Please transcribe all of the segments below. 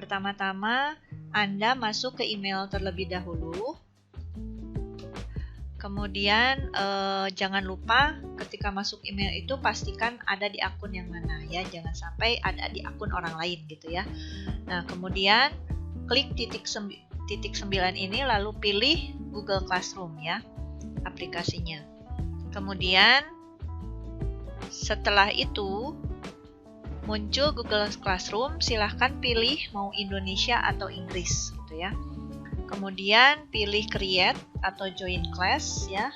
Pertama-tama, Anda masuk ke email terlebih dahulu. Kemudian jangan lupa ketika masuk email itu pastikan ada di akun yang mana ya, jangan sampai ada di akun orang lain gitu ya. Nah, kemudian klik titik 9 ini lalu pilih Google Classroom ya, aplikasinya. Kemudian setelah itu muncul Google Classroom, silahkan pilih mau Indonesia atau Inggris gitu ya. Kemudian pilih create atau join class ya.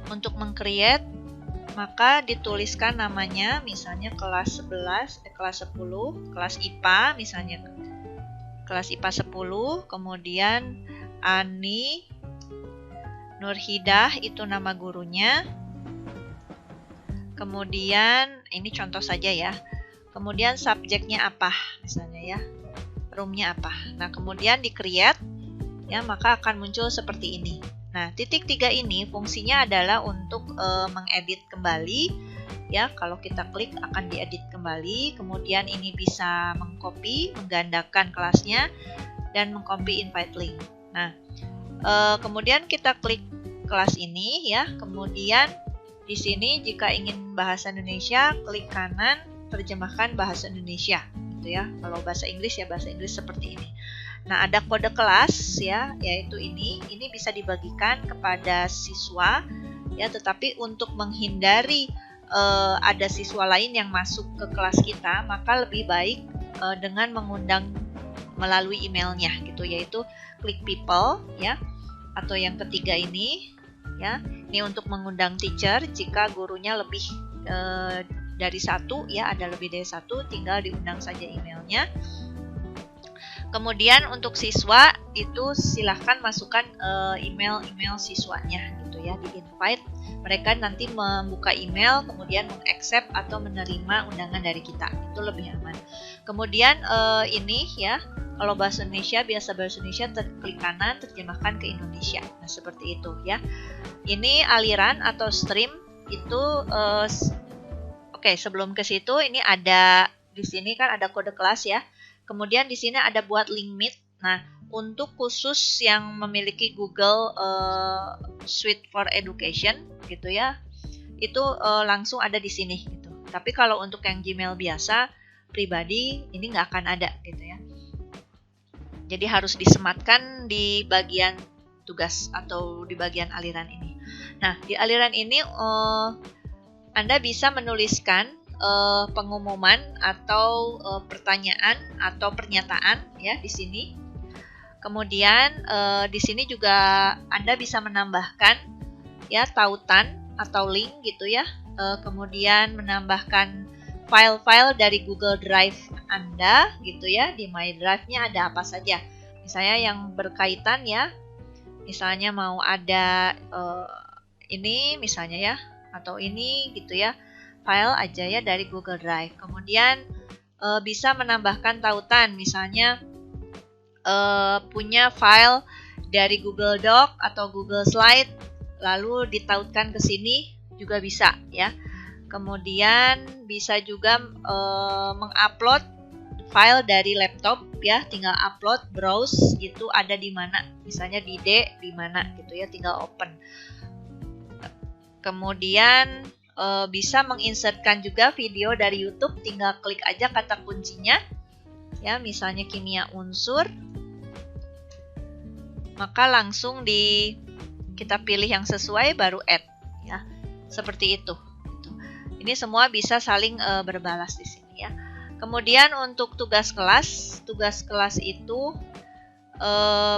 Untuk meng-create maka dituliskan namanya, misalnya kelas 11, kelas 10, kelas IPA misalnya. Kelas IPA 10, kemudian Ani Nurhidah itu nama gurunya. Kemudian ini contoh saja ya. Kemudian subjeknya apa misalnya ya. Roomnya apa. Nah, kemudian di create ya, maka akan muncul seperti ini. Nah, titik 3 ini fungsinya adalah untuk mengedit kembali ya. Kalau kita klik akan diedit kembali. Kemudian ini bisa mengcopy, menggandakan kelasnya dan mengcopy invite link. Nah, kemudian kita klik kelas ini ya. Kemudian di sini jika ingin bahasa Indonesia, klik kanan, terjemahkan bahasa Indonesia, gitu ya. Kalau bahasa Inggris ya bahasa Inggris seperti ini. Nah, ada kode kelas ya, yaitu ini bisa dibagikan kepada siswa ya, tetapi untuk menghindari ada siswa lain yang masuk ke kelas kita, maka lebih baik dengan mengundang melalui emailnya gitu, yaitu klik people ya, atau yang ketiga ini ya. Ini untuk mengundang teacher jika gurunya lebih dari satu ya, ada lebih dari satu, tinggal diundang saja emailnya. Kemudian untuk siswa itu silahkan masukkan email siswanya gitu ya, di invite. Mereka nanti membuka email kemudian mengaccept atau menerima undangan dari kita, itu lebih aman. Kemudian ini ya, kalau bahasa Indonesia, biasa bahasa Indonesia, klik kanan, terjemahkan ke Indonesia. Nah, seperti itu ya. Ini aliran atau stream itu oke, sebelum ke situ ini ada di sini kan ada kode kelas ya. Kemudian di sini ada buat link meet. Nah, untuk khusus yang memiliki Google Suite for Education gitu ya, itu langsung ada di sini gitu. Tapi kalau untuk yang Gmail biasa pribadi ini nggak akan ada gitu ya. Jadi harus disematkan di bagian tugas atau di bagian aliran ini. Nah, di aliran ini Anda bisa menuliskan pengumuman atau pertanyaan atau pernyataan ya di sini. Kemudian di sini juga Anda bisa menambahkan ya tautan atau link gitu ya. Kemudian menambahkan file-file dari Google Drive Anda gitu ya. Di My Drive-nya ada apa saja. Misalnya yang berkaitan ya. Misalnya mau ada ini misalnya ya, atau ini gitu ya. File aja ya dari Google Drive. Kemudian bisa menambahkan tautan, misalnya punya file dari Google Doc atau Google Slide, lalu ditautkan ke sini juga bisa ya. Kemudian bisa juga mengupload file dari laptop ya, tinggal upload, browse gitu, ada di mana, misalnya di di mana gitu ya, tinggal open. Kemudian bisa menginsertkan juga video dari YouTube, tinggal klik aja kata kuncinya ya, misalnya kimia unsur, maka langsung kita pilih yang sesuai baru add ya, seperti itu. Ini semua bisa saling berbalas di sini ya. Kemudian untuk tugas kelas itu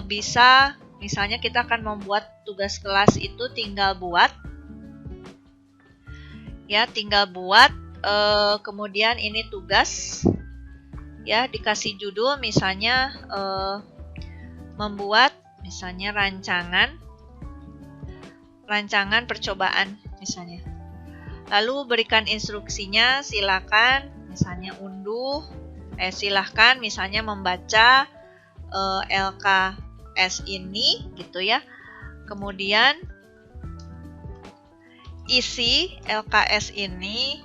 bisa, misalnya kita akan membuat tugas kelas itu tinggal buat ya, kemudian ini tugas ya, dikasih judul misalnya membuat misalnya rancangan percobaan misalnya. Lalu berikan instruksinya, silakan misalnya silahkan misalnya membaca LKS ini gitu ya. Kemudian isi LKS ini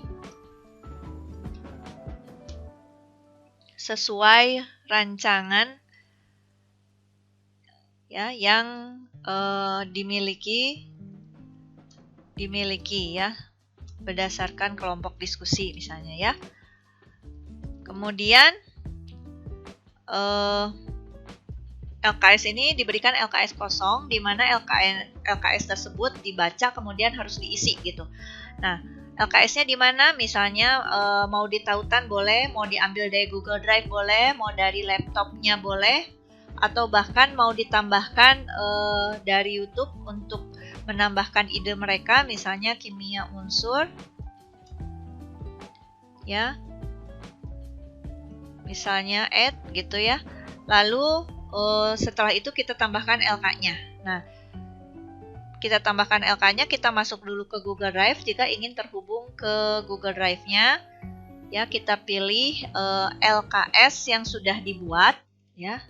sesuai rancangan ya yang dimiliki ya berdasarkan kelompok diskusi misalnya ya. Kemudian LKS ini diberikan LKS kosong, di mana LKS tersebut dibaca kemudian harus diisi gitu. Nah, LKS-nya di mana? Misalnya mau di tautan boleh, mau diambil dari Google Drive boleh, mau dari laptopnya boleh, atau bahkan mau ditambahkan dari YouTube untuk menambahkan ide mereka, misalnya kimia unsur, ya, misalnya add gitu ya. Lalu setelah itu kita tambahkan LK-nya. Nah, kita tambahkan LK-nya, kita masuk dulu ke Google Drive. Jika ingin terhubung ke Google Drive-nya, ya kita pilih LKS yang sudah dibuat, ya.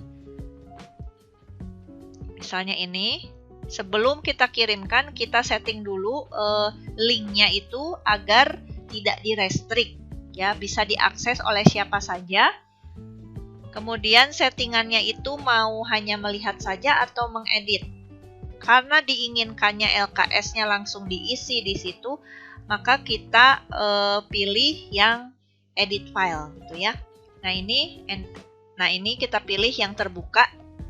Misalnya ini. Sebelum kita kirimkan, kita setting dulu link-nya itu agar tidak di-restrict, ya, bisa diakses oleh siapa saja. Kemudian settingannya itu mau hanya melihat saja atau mengedit. Karena diinginkannya LKS-nya langsung diisi di situ, maka kita pilih yang edit file gitu ya. Nah ini kita pilih yang terbuka,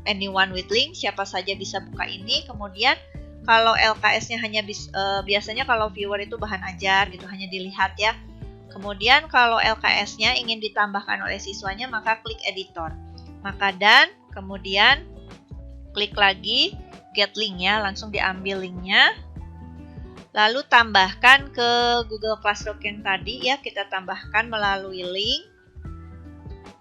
anyone with link, siapa saja bisa buka ini. Kemudian kalau LKS-nya hanya biasanya kalau viewer itu bahan ajar gitu, hanya dilihat ya. Kemudian kalau LKS-nya ingin ditambahkan oleh siswanya, maka klik editor. Maka dan kemudian klik lagi get link-nya, langsung diambil link-nya. Lalu tambahkan ke Google Classroom yang tadi ya, kita tambahkan melalui link.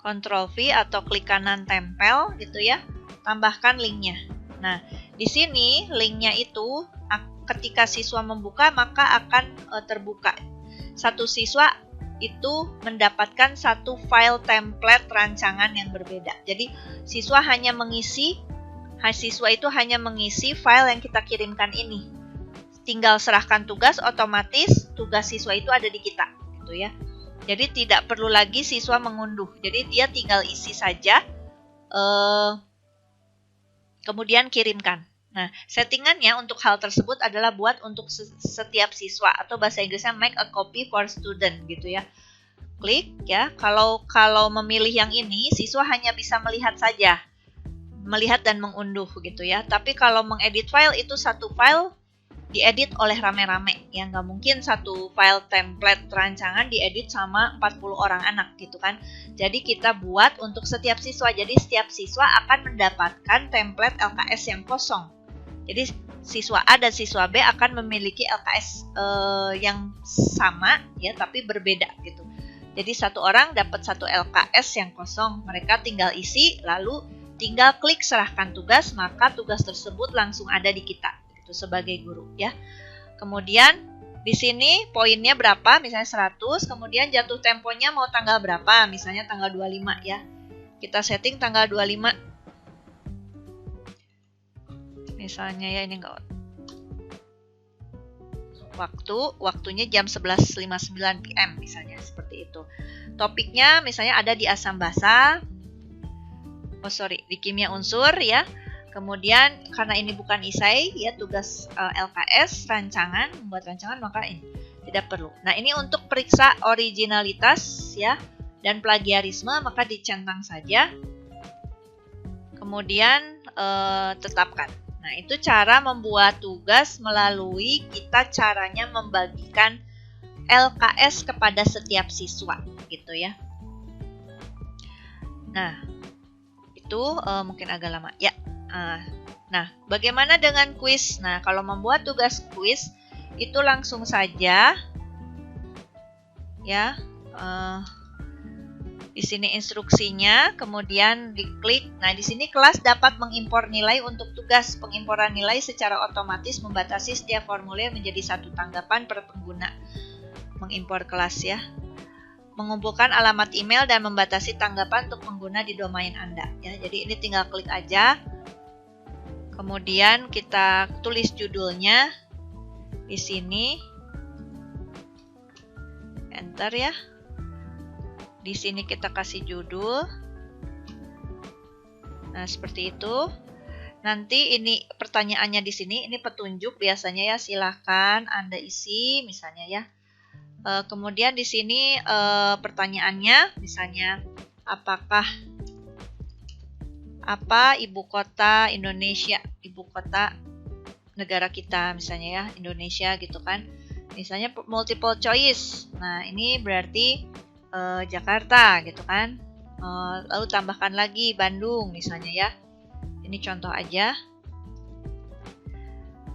Ctrl V atau klik kanan tempel gitu ya. Tambahkan link-nya. Nah, di sini link-nya itu ketika siswa membuka maka akan terbuka. Satu siswa itu mendapatkan satu file template rancangan yang berbeda. Jadi siswa itu hanya mengisi file yang kita kirimkan ini. Tinggal serahkan tugas, otomatis tugas siswa itu ada di kita, gitu ya. Jadi tidak perlu lagi siswa mengunduh. Jadi dia tinggal isi saja, kemudian kirimkan. Nah, settingannya untuk hal tersebut adalah buat untuk setiap siswa, atau bahasa Inggrisnya make a copy for student gitu ya. Klik ya. Kalau memilih yang ini, siswa hanya bisa melihat saja, melihat dan mengunduh gitu ya. Tapi kalau mengedit file itu satu file diedit oleh rame-rame ya, nggak mungkin satu file template rancangan diedit sama 40 orang anak gitu kan. Jadi kita buat untuk setiap siswa. Jadi setiap siswa akan mendapatkan template LKS yang kosong. Jadi siswa A dan siswa B akan memiliki LKS yang sama ya, tapi berbeda gitu. Jadi satu orang dapat satu LKS yang kosong, mereka tinggal isi, lalu tinggal klik serahkan tugas, maka tugas tersebut langsung ada di kita gitu, sebagai guru ya. Kemudian di sini poinnya berapa, misalnya 100, kemudian jatuh temponya mau tanggal berapa, misalnya tanggal 25 ya. Kita setting tanggal 25. Misalnya ya ini enggak. Waktunya jam 11.59 PM misalnya, seperti itu. Topiknya misalnya ada di asam basa. Di kimia unsur ya. Kemudian karena ini bukan isai ya, tugas LKS rancangan, membuat rancangan, maka ini tidak perlu. Nah, ini untuk periksa originalitas ya dan plagiarisme, maka dicentang saja. Kemudian tetapkan. Nah, itu cara membuat tugas melalui kita caranya membagikan LKS kepada setiap siswa gitu ya. Nah, itu mungkin agak lama ya. Nah, bagaimana dengan kuis? Nah, kalau membuat tugas kuis itu langsung saja ya. Di sini instruksinya, kemudian diklik. Nah, di sini kelas dapat mengimpor nilai untuk tugas. Pengimporan nilai secara otomatis membatasi setiap formulir menjadi satu tanggapan per pengguna. Mengimpor kelas ya. Mengumpulkan alamat email dan membatasi tanggapan untuk pengguna di domain Anda. Ya, jadi ini tinggal klik aja. Kemudian kita tulis judulnya di sini. Enter ya. Di sini kita kasih judul. Nah, seperti itu. Nanti ini pertanyaannya di sini, ini petunjuk biasanya ya, silahkan Anda isi misalnya ya. Kemudian di sini pertanyaannya misalnya apa ibu kota Indonesia, ibu kota negara kita misalnya ya, Indonesia gitu kan. Misalnya multiple choice. Nah, ini berarti Jakarta gitu kan. Lalu tambahkan lagi Bandung misalnya ya. Ini contoh aja.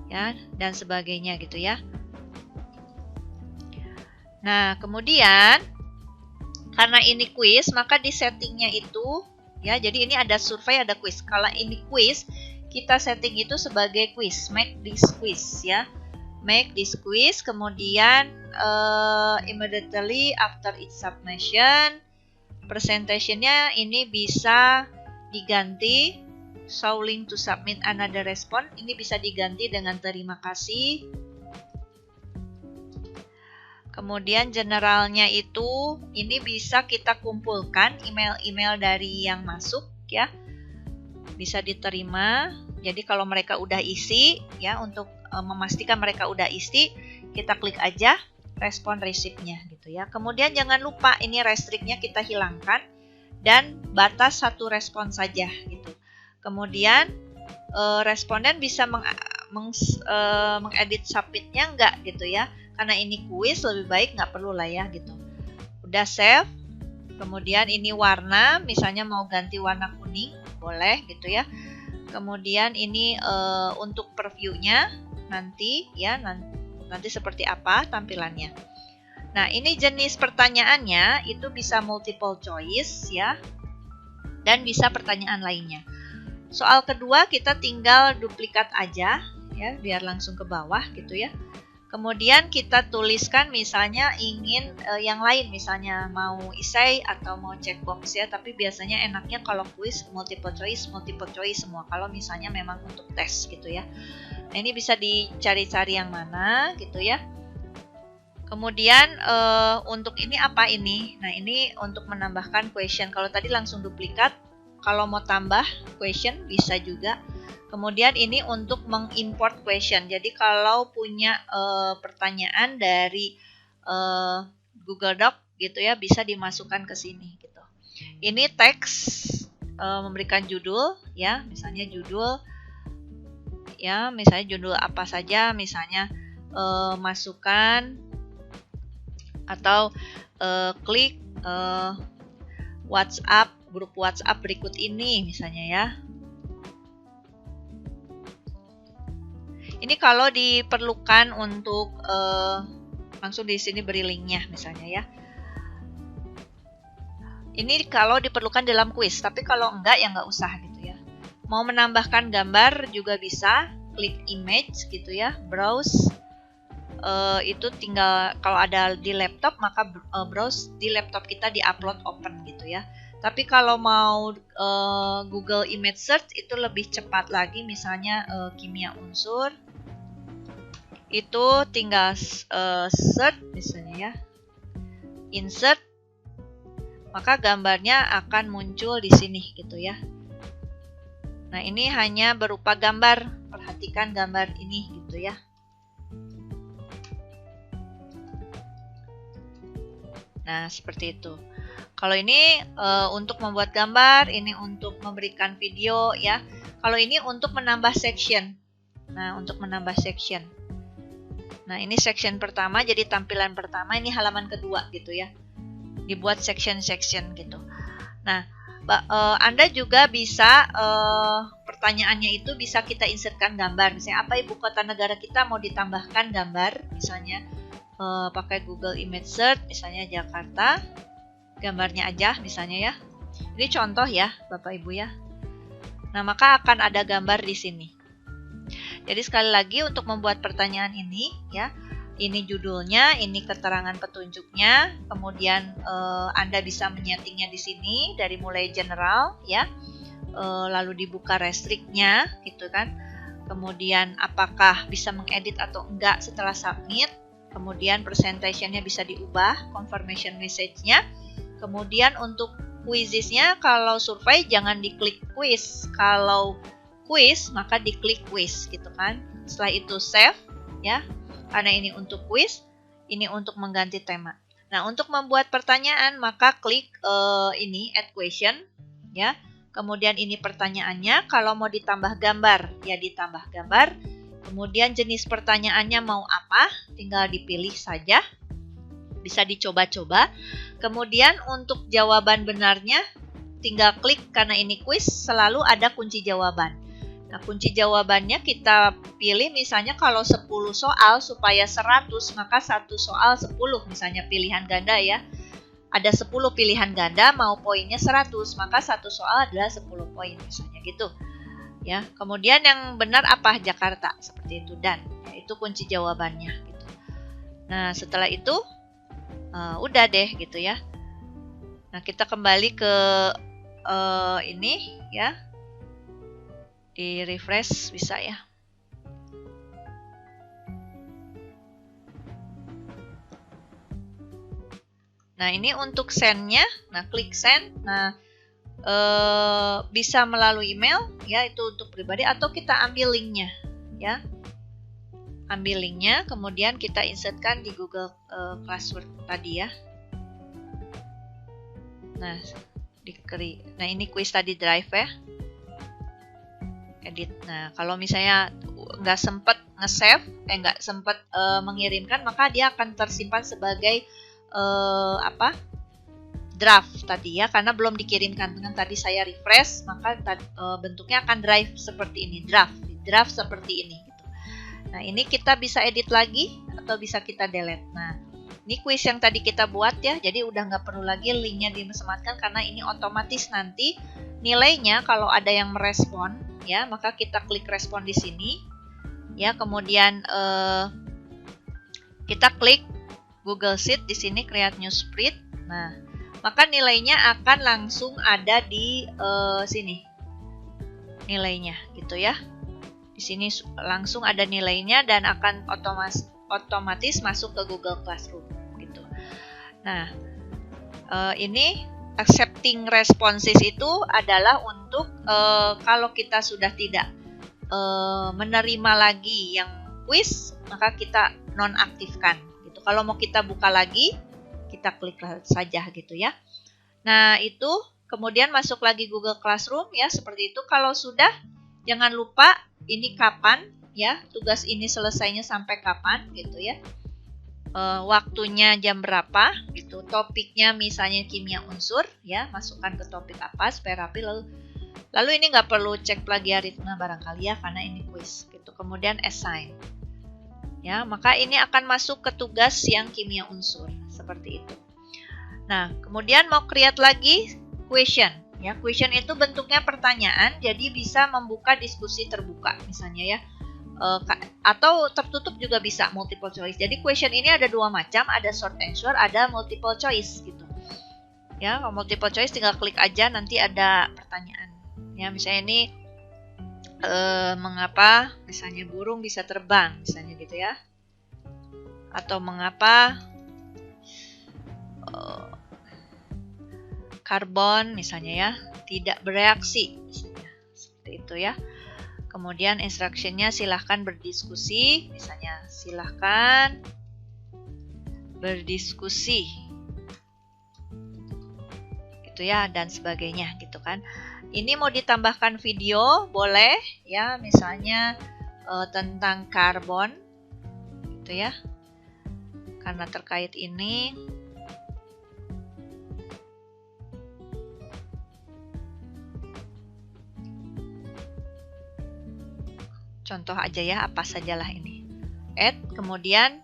Ya, dan sebagainya gitu ya. Nah, kemudian karena ini quiz, maka di settingnya itu ya, jadi ini ada survei, ada quiz. Kalau ini quiz, kita setting itu sebagai quiz, make this quiz ya. Make this quiz, kemudian immediately after its submission, presentation-nya ini bisa diganti show link to submit another response. Ini bisa diganti dengan terima kasih. Kemudian generalnya itu ini bisa kita kumpulkan email-email dari yang masuk ya. Bisa diterima. Jadi kalau mereka udah isi ya, untuk memastikan mereka udah isi, kita klik aja respon receipt-nya gitu ya. Kemudian jangan lupa ini restrict-nya kita hilangkan dan batas 1 respon saja gitu. Kemudian responden bisa mengedit submit-nya enggak gitu ya. Karena ini kuis lebih baik nggak perlu lah ya gitu. Udah save. Kemudian ini warna, misalnya mau ganti warna kuning, boleh gitu ya. Kemudian ini untuk preview-nya nanti ya, nanti seperti apa tampilannya. Nah, ini jenis pertanyaannya itu bisa multiple choice ya. Dan bisa pertanyaan lainnya. Soal kedua kita tinggal duplikat aja ya, biar langsung ke bawah gitu ya. Kemudian kita tuliskan misalnya ingin yang lain, misalnya mau essay atau mau checkbox ya, tapi biasanya enaknya kalau quiz multiple choice semua kalau misalnya memang untuk tes gitu ya. Nah, ini bisa dicari-cari yang mana gitu ya. Kemudian untuk ini apa ini? Nah, ini untuk menambahkan question. Kalau tadi langsung duplikat, kalau mau tambah question bisa juga. Kemudian ini untuk mengimport question. Jadi kalau punya pertanyaan dari Google Doc gitu ya, bisa dimasukkan ke sini gitu. Ini teks memberikan judul ya, misalnya judul ya, misalnya judul apa saja, misalnya masukkan atau klik WhatsApp, grup WhatsApp berikut ini misalnya ya. Ini kalau diperlukan untuk langsung di sini beri linknya misalnya ya. Ini kalau diperlukan dalam quiz, tapi kalau enggak ya enggak usah gitu ya. Mau menambahkan gambar juga bisa, klik image gitu ya, browse. Itu tinggal kalau ada di laptop maka browse di laptop kita, di upload open gitu ya. Tapi kalau mau Google Image Search itu lebih cepat lagi, misalnya kimia unsur. Itu tinggal search misalnya ya, insert, maka gambarnya akan muncul di sini gitu ya. Nah, ini hanya berupa gambar, perhatikan gambar ini gitu ya. Nah, seperti itu. Kalau ini untuk membuat gambar, ini untuk memberikan video ya. Kalau ini untuk menambah section. Nah, untuk menambah section. Nah, ini section pertama, jadi tampilan pertama, ini halaman kedua gitu ya. Dibuat section-section gitu. Nah, Anda juga bisa, pertanyaannya itu bisa kita insertkan gambar. Misalnya, apa ibu kota negara kita, mau ditambahkan gambar, misalnya pakai Google Image Search, misalnya Jakarta, gambarnya aja misalnya ya. Ini contoh ya, Bapak Ibu ya. Nah, maka akan ada gambar di sini. Jadi sekali lagi untuk membuat pertanyaan ini ya, ini judulnya, ini keterangan petunjuknya, kemudian Anda bisa menyetingnya di sini dari mulai general ya, lalu dibuka restrict-nya gitu kan, kemudian apakah bisa mengedit atau enggak setelah submit, kemudian presentation-nya bisa diubah, confirmation message-nya, kemudian untuk quizesnya kalau survei jangan diklik quiz. Kalau quiz maka diklik quiz gitu kan. Setelah itu save ya. Karena ini untuk quiz, ini untuk mengganti tema. Nah, untuk membuat pertanyaan maka klik ini add question ya. Kemudian ini pertanyaannya, kalau mau ditambah gambar ya ditambah gambar. Kemudian jenis pertanyaannya mau apa? Tinggal dipilih saja. Bisa dicoba-coba. Kemudian untuk jawaban benarnya tinggal klik, karena ini quiz selalu ada kunci jawaban. Nah, kunci jawabannya kita pilih misalnya kalau 10 soal supaya 100 maka 1 soal 10 misalnya pilihan ganda ya. Ada 10 pilihan ganda mau poinnya 100 maka 1 soal adalah 10 poin misalnya gitu. Ya, kemudian yang benar apa? Jakarta seperti itu, dan ya, itu kunci jawabannya gitu. Nah, setelah itu udah deh gitu ya. Nah, kita kembali ke ini ya. Di refresh bisa ya. Nah, ini untuk send-nya. Nah, klik send. Nah, bisa melalui email ya, itu untuk pribadi, atau kita ambil linknya ya. Ambil linknya, kemudian kita insertkan di Google Classroom tadi ya. Nah, ini quiz tadi drive ya. Edit. Nah, kalau misalnya nggak sempat nge-save, nggak sempat mengirimkan, maka dia akan tersimpan sebagai draft tadi ya, karena belum dikirimkan. Dengan tadi saya refresh, maka bentuknya akan drive seperti ini, draft seperti ini. Nah, ini kita bisa edit lagi atau bisa kita delete. Nah, ini quiz yang tadi kita buat ya, jadi udah nggak perlu lagi linknya disematkan karena ini otomatis nanti nilainya kalau ada yang merespon ya, maka kita klik respon di sini ya, kemudian kita klik Google Sheet di sini create new spread. Nah, maka nilainya akan langsung ada di sini nilainya gitu ya. Di sini langsung ada nilainya dan akan otomatis masuk ke Google Classroom gitu. Nah, ini accepting responses itu adalah untuk kalau kita sudah tidak menerima lagi yang quiz, maka kita nonaktifkan gitu. Kalau mau kita buka lagi, kita klik saja gitu ya. Nah, itu kemudian masuk lagi Google Classroom ya, seperti itu. Kalau sudah, jangan lupa ini kapan ya, tugas ini selesainya sampai kapan gitu ya, waktunya jam berapa gitu, topiknya misalnya kimia unsur ya, masukkan ke topik apa supaya rapi. Lalu ini nggak perlu cek plagiarisme barangkali ya, karena ini quiz gitu. Kemudian assign ya, maka ini akan masuk ke tugas yang kimia unsur seperti itu. Nah, kemudian mau create lagi question. Ya, question itu bentuknya pertanyaan, jadi bisa membuka diskusi terbuka misalnya ya, atau tertutup juga bisa, multiple choice. Jadi question ini ada dua macam, ada short answer, ada multiple choice gitu. Ya, kalau multiple choice tinggal klik aja, nanti ada pertanyaan. Ya, misalnya ini mengapa misalnya burung bisa terbang, misalnya gitu ya, atau mengapa karbon misalnya ya tidak bereaksi misalnya, seperti itu ya. Kemudian instructionnya silahkan berdiskusi, misalnya silahkan berdiskusi gitu ya, dan sebagainya gitu kan. Ini mau ditambahkan video boleh ya, misalnya tentang karbon gitu ya, karena terkait ini. Contoh aja ya, apa sajalah ini. Add, kemudian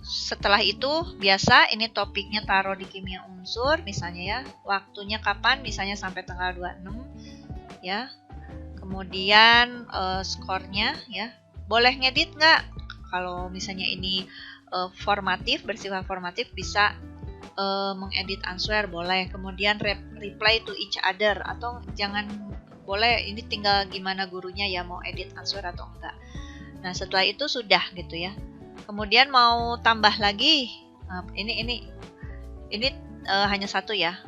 setelah itu biasa ini topiknya taruh di kimia unsur misalnya ya, waktunya kapan misalnya sampai tanggal 26 ya. Kemudian skornya ya, boleh ngedit nggak? Kalau misalnya ini formatif, bersifat formatif, bisa mengedit answer boleh. Kemudian reply to each other, atau jangan, boleh, ini tinggal gimana gurunya ya, mau edit answer atau enggak. Nah, setelah itu sudah gitu ya. Kemudian mau tambah lagi, ini hanya satu ya.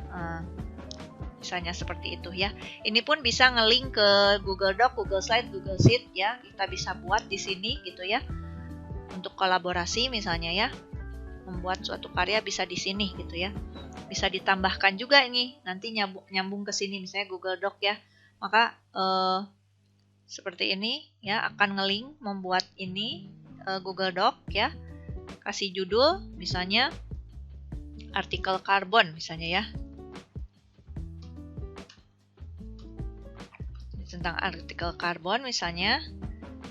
Misalnya seperti itu ya. Ini pun bisa nge-link ke Google Doc, Google Slide, Google Sheet ya. Kita bisa buat di sini gitu ya. Untuk kolaborasi misalnya ya. Membuat suatu karya bisa di sini gitu ya. Bisa ditambahkan juga ini, nanti nyambung ke sini misalnya Google Doc ya. Maka seperti ini ya, akan nge-link membuat ini Google Doc ya. Kasih judul misalnya artikel karbon misalnya ya. Tentang artikel karbon misalnya.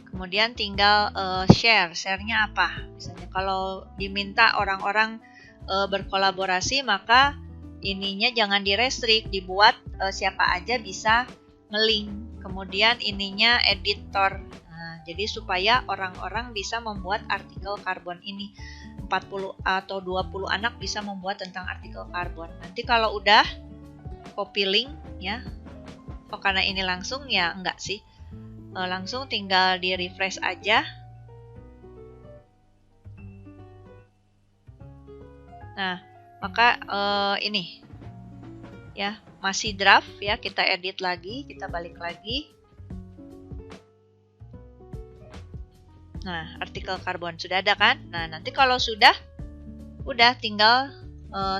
Kemudian tinggal share-nya apa? Misalnya kalau diminta orang-orang berkolaborasi, maka ininya jangan direstrik, dibuat siapa aja bisa nge-link. Kemudian ininya editor. Nah, jadi supaya orang-orang bisa membuat artikel karbon ini. 40 atau 20 anak bisa membuat tentang artikel karbon. Nanti kalau udah copy link ya. Oh, karena ini langsung ya enggak sih. Langsung tinggal di refresh aja. Nah, maka ini ya masih draft ya, kita edit lagi, kita balik lagi. Nah, artikel karbon sudah ada kan? Nah, nanti kalau sudah tinggal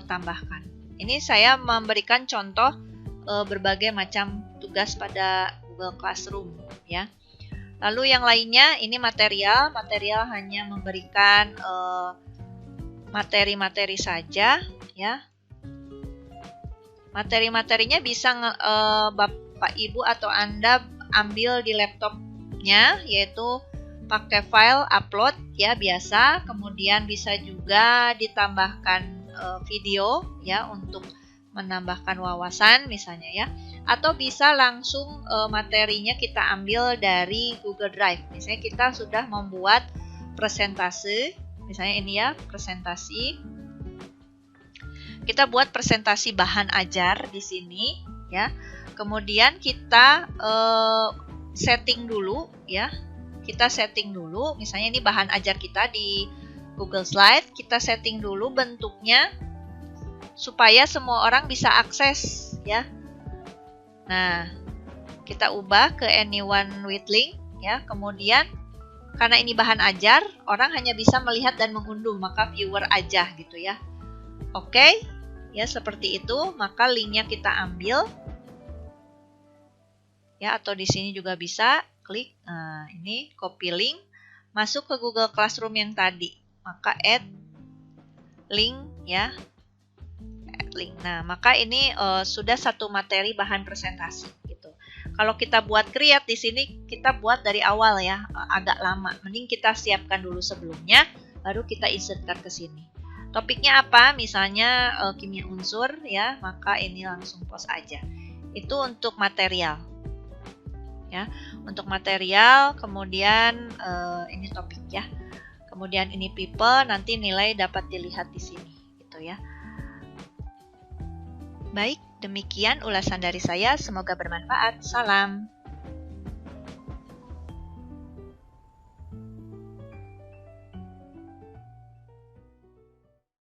tambahkan. Ini saya memberikan contoh berbagai macam tugas pada Google Classroom ya. Lalu yang lainnya ini material hanya memberikan materi-materi saja ya. Materi-materinya bisa Bapak Ibu atau Anda ambil di laptopnya, yaitu pakai file upload ya biasa. Kemudian bisa juga ditambahkan video ya untuk menambahkan wawasan misalnya ya. Atau bisa langsung materinya kita ambil dari Google Drive. Misalnya kita sudah membuat presentasi, misalnya ini ya presentasi. Kita buat presentasi bahan ajar di sini ya. Kemudian kita setting dulu ya. Kita setting dulu, misalnya ini bahan ajar kita di Google Slide, kita setting dulu bentuknya supaya semua orang bisa akses ya. Nah, kita ubah ke anyone with link ya. Kemudian karena ini bahan ajar, orang hanya bisa melihat dan mengunduh, maka viewer aja gitu ya. Oke. Ya, seperti itu, maka linknya kita ambil. Ya, atau di sini juga bisa klik. Nah, ini copy link, masuk ke Google Classroom yang tadi. Maka add link ya. Add link. Nah, maka ini sudah satu materi bahan presentasi gitu. Kalau kita buat create di sini, kita buat dari awal ya, agak lama. Mending kita siapkan dulu sebelumnya, baru kita insertkan ke sini. Topiknya apa? Misalnya kimia unsur ya, maka ini langsung post aja. Itu untuk material. Ya, untuk material, kemudian ini topik ya. Kemudian ini people, nanti nilai dapat dilihat di sini gitu ya. Baik, demikian ulasan dari saya, semoga bermanfaat. Salam.